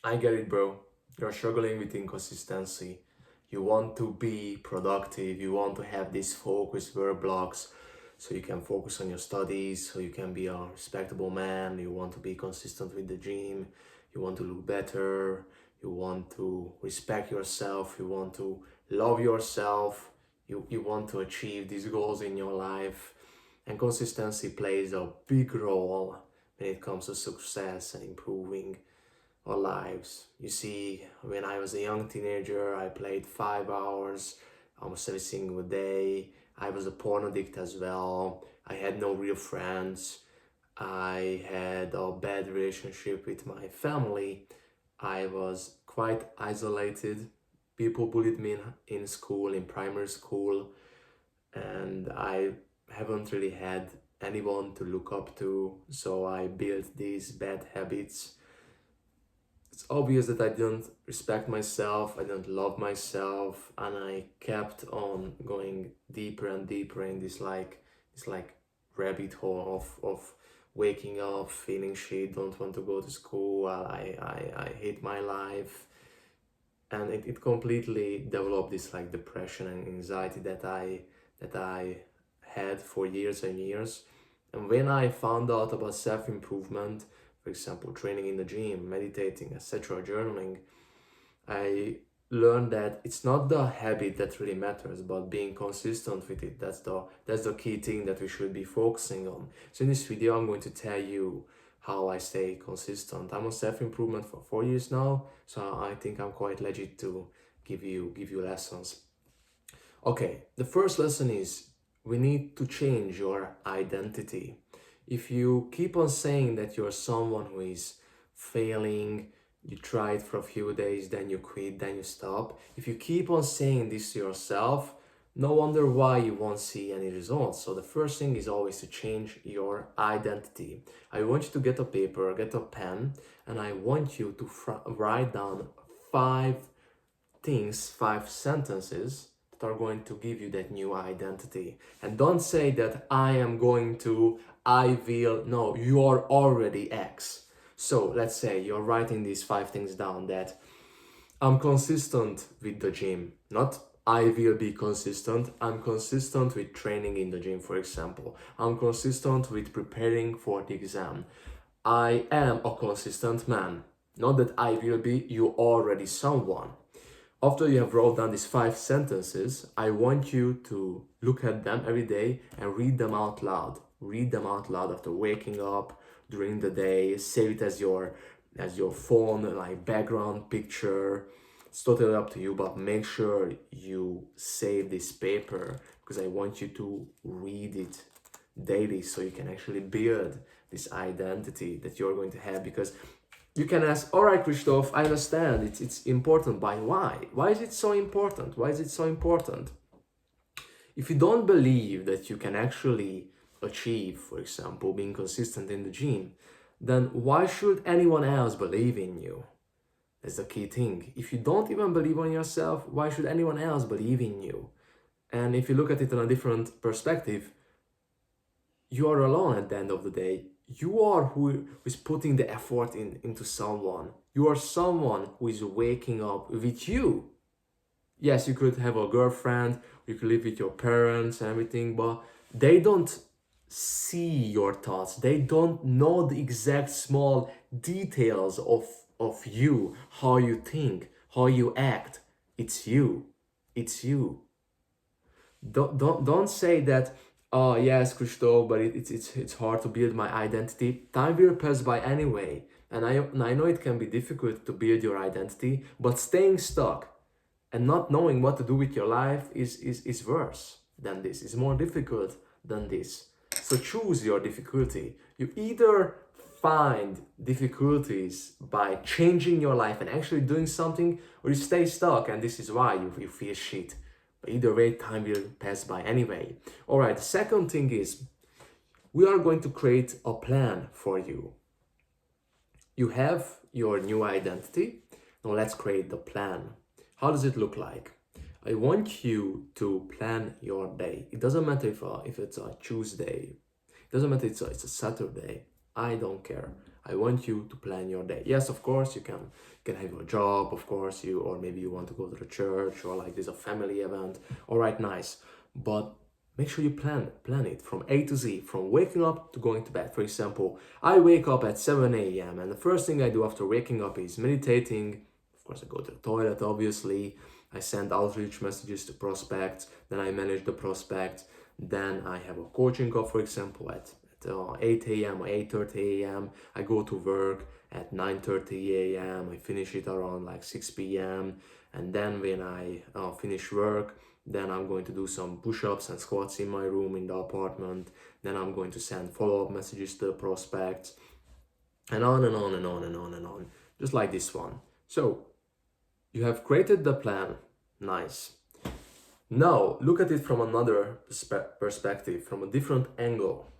I get it, bro. You're struggling with inconsistency. You want to be productive, you want to have these focused work blocks so you can focus on your studies, so you can be a respectable man, you want to be consistent with the gym, you want to look better, you want to respect yourself, you want to love yourself, you want to achieve these goals in your life. And consistency plays a big role when it comes to success and improving our lives. You see, when I was a young teenager, I played 5 hours almost every single day. I was a porn addict as well. I had no real friends. I had a bad relationship with my family. I was quite isolated. People bullied me in school, in primary school, and I haven't really had anyone to look up to. So I built these bad habits. It's obvious that I didn't respect myself, I didn't love myself, and I kept on going deeper and deeper in this rabbit hole of waking up, feeling shit, don't want to go to school, I hate my life. And it completely developed this like depression and anxiety that I had for years and years. And when I found out about self-improvement, for example, training in the gym, meditating, etc., journaling, I learned that it's not the habit that really matters, but being consistent with it. That's the key thing that we should be focusing on. So in this video, I'm going to tell you how I stay consistent. I'm on self-improvement for 4 years now, so I think I'm quite legit to give you lessons. Okay, the first lesson is we need to change your identity. If you keep on saying that you're someone who is failing, you try it for a few days, then you quit, then you stop. If you keep on saying this to yourself, no wonder why you won't see any results. So the first thing is always to change your identity. I want you to get a paper, get a pen, and I want you to write down 5 things, 5 sentences that are going to give you that new identity. And don't say that I am going to, I will. No, you are already X. So let's say you're writing these 5 things down, that I'm consistent with the gym. Not I will be consistent. I'm consistent with training in the gym, for example. I'm consistent with preparing for the exam. I am a consistent man. Not that I will be, you already someone. After you have wrote down these 5 sentences, I want you to look at them every day and read them out loud. Read them out loud after waking up, during the day. Save it as your phone, like background picture. It's totally up to you, but make sure you save this paper because I want you to read it daily so you can actually build this identity that you're going to have. Because you can ask, all right, Christoph, I understand it's important, but why? Why is it so important? Why is it so important? If you don't believe that you can actually achieve, for example, being consistent in the gym, then why should anyone else believe in you? That's the key thing. If you don't even believe in yourself, why should anyone else believe in you? And if you look at it in a different perspective, you are alone at the end of the day. You are who is putting the effort into someone. You are someone who is waking up with you. Yes, you could have a girlfriend, you could live with your parents and everything, but they don't see your thoughts. They don't know the exact small details of you, how you think, how you act. It's you. It's you. Don't say that, oh yes, Christoph, but it's hard to build my identity. Time will pass by anyway, and I know it can be difficult to build your identity, but staying stuck and not knowing what to do with your life is worse than this. It's more difficult than this. So choose your difficulty. You either find difficulties by changing your life and actually doing something, or you stay stuck and this is why you feel shit. But either way, time will pass by anyway. All right, the second thing is we are going to create a plan for you. You have your new identity. Now let's create the plan. How does it look like? I want you to plan your day. It doesn't matter if it's a Tuesday. It doesn't matter if it's a Saturday. I don't care. I want you to plan your day. Yes, of course, you can have your job, of course, or maybe you want to go to the church, or like there's a family event. All right, nice. But make sure you plan it from A to Z, from waking up to going to bed. For example, I wake up at 7 a.m. and the first thing I do after waking up is meditating. Of course, I go to the toilet, obviously. I send outreach messages to prospects, then I manage the prospects. Then I have a coaching call, for example, at 8 a.m. or 8:30 a.m. I go to work at 9:30 a.m. I finish it around like 6 p.m. And then when I finish work, then I'm going to do some push-ups and squats in my room in the apartment. Then I'm going to send follow-up messages to the prospects, and on and on and on and on and on, just like this one. So you have created the plan. Nice. Now, look at it from another perspective, from a different angle.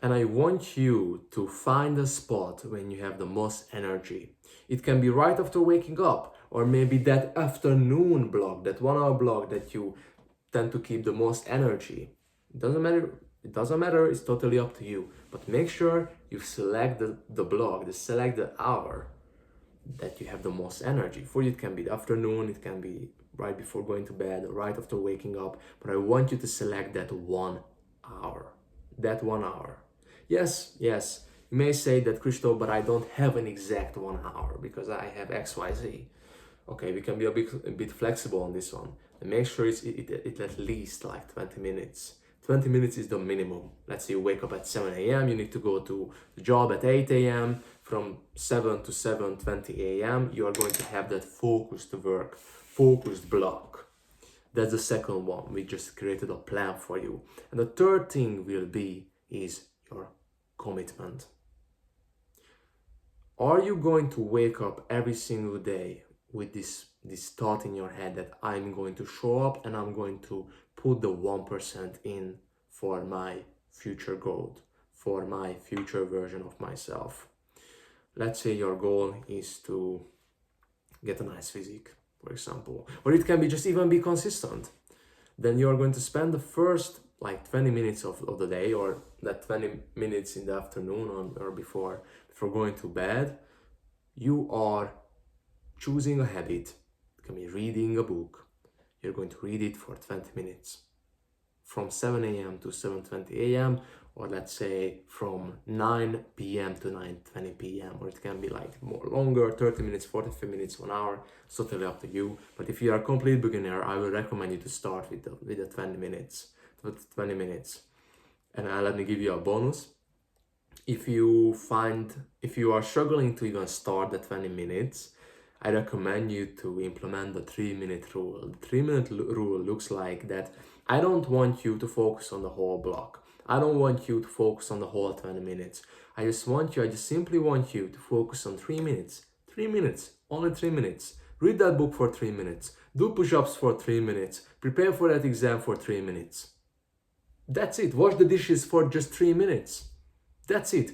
And I want you to find a spot when you have the most energy. It can be right after waking up, or maybe that afternoon block, that 1 hour block that you tend to keep the most energy. It doesn't matter, it's totally up to you. But make sure you select the block, select the hour that you have the most energy. For you, it can be the afternoon, it can be right before going to bed, or right after waking up. But I want you to select that 1 hour. That 1 hour. Yes, you may say that, Christoph, but I don't have an exact 1 hour because I have XYZ. Okay, we can be a bit flexible on this one. And make sure it's at least like 20 minutes. 20 minutes is the minimum. Let's say you wake up at 7 a.m., you need to go to the job at 8 a.m. From 7 to 7:20 a.m., you are going to have that focused work, focused block. That's the second one. We just created a plan for you. And the third thing is your commitment. Are you going to wake up every single day with this thought in your head that I'm going to show up and I'm going to put the 1% in for my future goal, for my future version of myself? Let's say your goal is to get a nice physique, for example, or it can be just even be consistent. Then you're going to spend the first like 20 minutes of the day, or that 20 minutes in the afternoon or before going to bed. You are choosing a habit. It can be reading a book. You're going to read it for 20 minutes from 7 a.m. to 7:20 a.m. or let's say from 9 p.m. to 9:20 p.m. or it can be like more longer, 30 minutes, 45 minutes, 1 hour. It's totally up to you. But if you are a complete beginner, I will recommend you to start with the 20 minutes. And let me give you a bonus. If you are struggling to even start the 20 minutes, I recommend you to implement the 3-minute rule. The 3-minute rule looks like that. I don't want you to focus on the whole block. I don't want you to focus on the whole 20 minutes. I just simply want you to focus on 3 minutes. 3 minutes, only 3 minutes. Read that book for 3 minutes. Do push-ups for 3 minutes. Prepare for that exam for 3 minutes. That's it. Wash the dishes for just 3 minutes. That's it.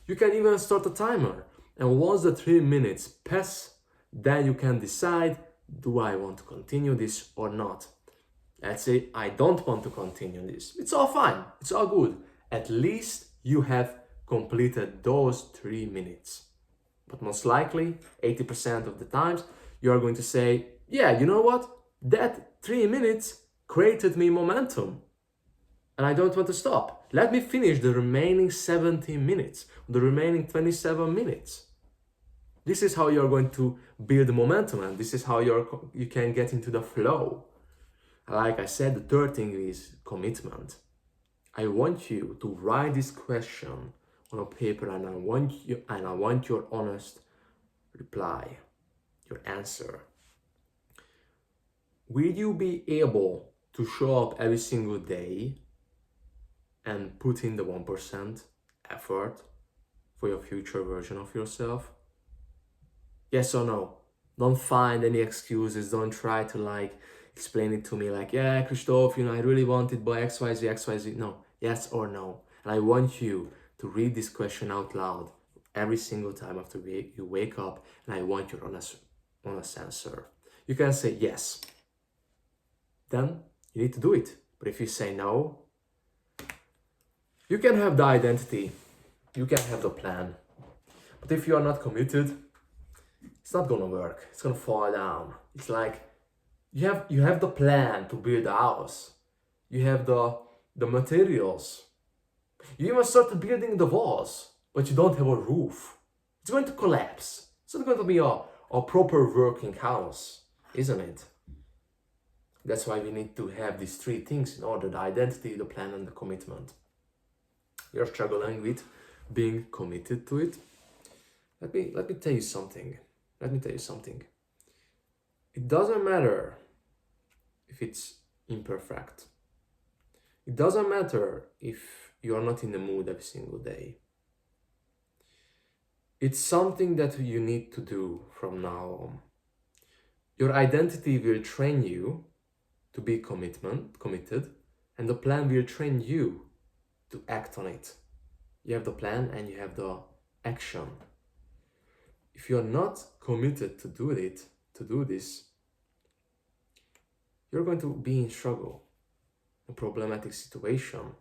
You can even start a timer. And once the 3 minutes pass, then you can decide, do I want to continue this or not? Let's say I don't want to continue this. It's all fine. It's all good. At least you have completed those 3 minutes. But most likely, 80% of the times, you are going to say, yeah, you know what? That 3 minutes created me momentum. And I don't want to stop. Let me finish the remaining 70 minutes, the remaining 27 minutes. This is how you're going to build momentum, and this is how you can get into the flow. Like I said, the third thing is commitment. I want you to write this question on a paper, and I want your honest reply, your answer. Will you be able to show up every single day and put in the 1% effort for your future version of yourself? Yes or no? Don't find any excuses. Don't try to explain it to me yeah, Christoph, I really want it by XYZ. No, yes or no. And I want you to read this question out loud every single time after you wake up, and I want your honest answer. You can say yes. Then you need to do it. But if you say no, you can have the identity, you can have the plan, But if you are not committed, it's not gonna work. It's gonna fall down. It's like you have the plan to build a house. You have the materials. You even started building the walls, but you don't have a roof. It's going to collapse. It's not going to be a proper working house, isn't it? That's why we need to have these three things in order: the identity, the plan, and the commitment. You're struggling with being committed to it. Let me tell you something. Let me tell you something. It doesn't matter if it's imperfect. It doesn't matter if you are not in the mood every single day. It's something that you need to do from now on. Your identity will train you to be committed, and the plan will train you to act on it. You have the plan and you have the action. If you're not committed to do this, you're going to be in struggle, a problematic situation.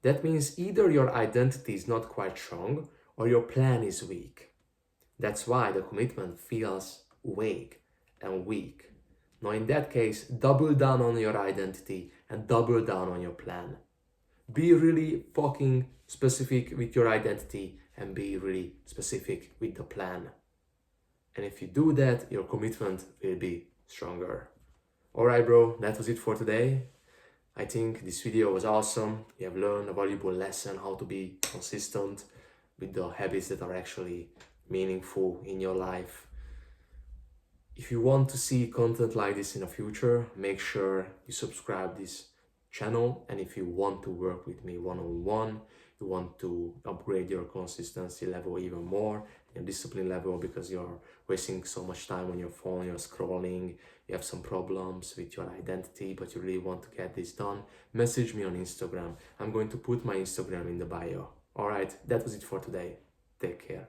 That means either your identity is not quite strong or your plan is weak. That's why the commitment feels vague and weak. Now in that case, double down on your identity and double down on your plan. Be really fucking specific with your identity and be really specific with the plan. And if you do that, your commitment will be stronger. Alright bro, that was it for today. I think this video was awesome. You have learned a valuable lesson how to be consistent with the habits that are actually meaningful in your life. If you want to see content like this in the future, make sure you subscribe this channel. And if you want to work with me one-on-one, you want to upgrade your consistency level even more, your discipline level, because you're wasting so much time on your phone, you're scrolling, you have some problems with your identity, but you really want to get this done, message me on Instagram. I'm going to put my Instagram in the bio. Alright, that was it for today. Take care.